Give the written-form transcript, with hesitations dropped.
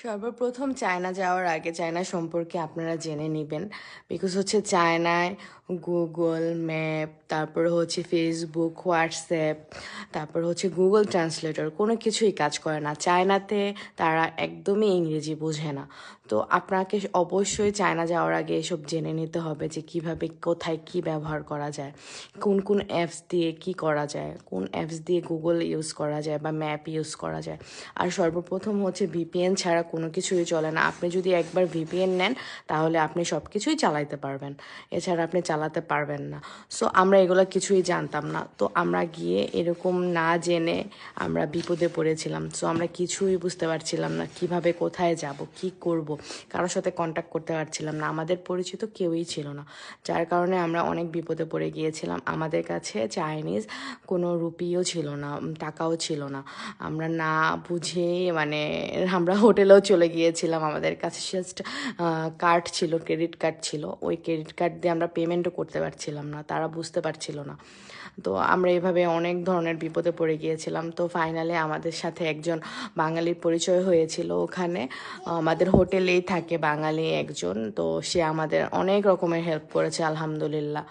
সর্বপ্রথম চায়না যাওয়ার আগে চায়না সম্পর্কে আপনারা জেনে নেবেন। বিকজ হচ্ছে চায়নায় গুগল ম্যাপ, তারপর হচ্ছে ফেসবুক, হোয়াটসঅ্যাপ, তারপর হচ্ছে গুগল ট্রান্সলেটর কোনো কিছুই কাজ করে না। চায়নাতে তারা একদমই ইংরেজি বোঝে না। তো আপনাকে অবশ্যই চায়না যাওয়ার আগে এসব জেনে নিতে হবে যে কিভাবে কোথায় কি ব্যবহার করা যায়, কোন কোন অ্যাপস দিয়ে কি করা যায়, কোন অ্যাপস দিয়ে গুগল ইউজ করা যায় বা ম্যাপ ইউজ করা যায়। আর সর্বপ্রথম হচ্ছে ভিপিএন ছাড়া কোনো কিছুই চলে না। আপনি যদি একবার ভিপিএন নেন তাহলে আপনি সব কিছুই চালাইতে পারবেন, এছাড়া আপনি চালাতে পারবেন না। সো আমরা এগুলো কিছুই জানতাম না, তো আমরা গিয়ে এরকম না জেনে আমরা বিপদে পড়েছিলাম। সো আমরা কিছুই বুঝতে পারছিলাম না কিভাবে কোথায় যাব, কি করব, কারোর সাথে কন্ট্যাক্ট করতে পারছিলাম না, আমাদের পরিচিত কেউই ছিল না, যার কারণে আমরা অনেক বিপদে পড়ে গিয়েছিলাম। আমাদের কাছে চাইনিজ কোনো রুপিও ছিল না, টাকাও ছিল না। আমরা না বুঝে মানে আমরা হোটেলেও চলে গিয়েছিলাম। আমাদের কাছে জাস্ট কার্ড ছিল, ক্রেডিট কার্ড ছিল। ওই ক্রেডিট কার্ড দিয়ে আমরা পেমেন্টও করতে পারছিলাম না, তারা বুঝতে পারছিল না। তো আমরা এভাবে অনেক ধরনের বিপদে পড়ে গিয়েছিলাম। তো ফাইনালি আমাদের সাথে একজন বাঙালির পরিচয় হয়েছিল ওখানে। আমাদের হোটেলেই থাকে বাঙালি একজন, তো সে আমাদের অনেক রকমের হেল্প করেছে আলহামদুলিল্লাহ।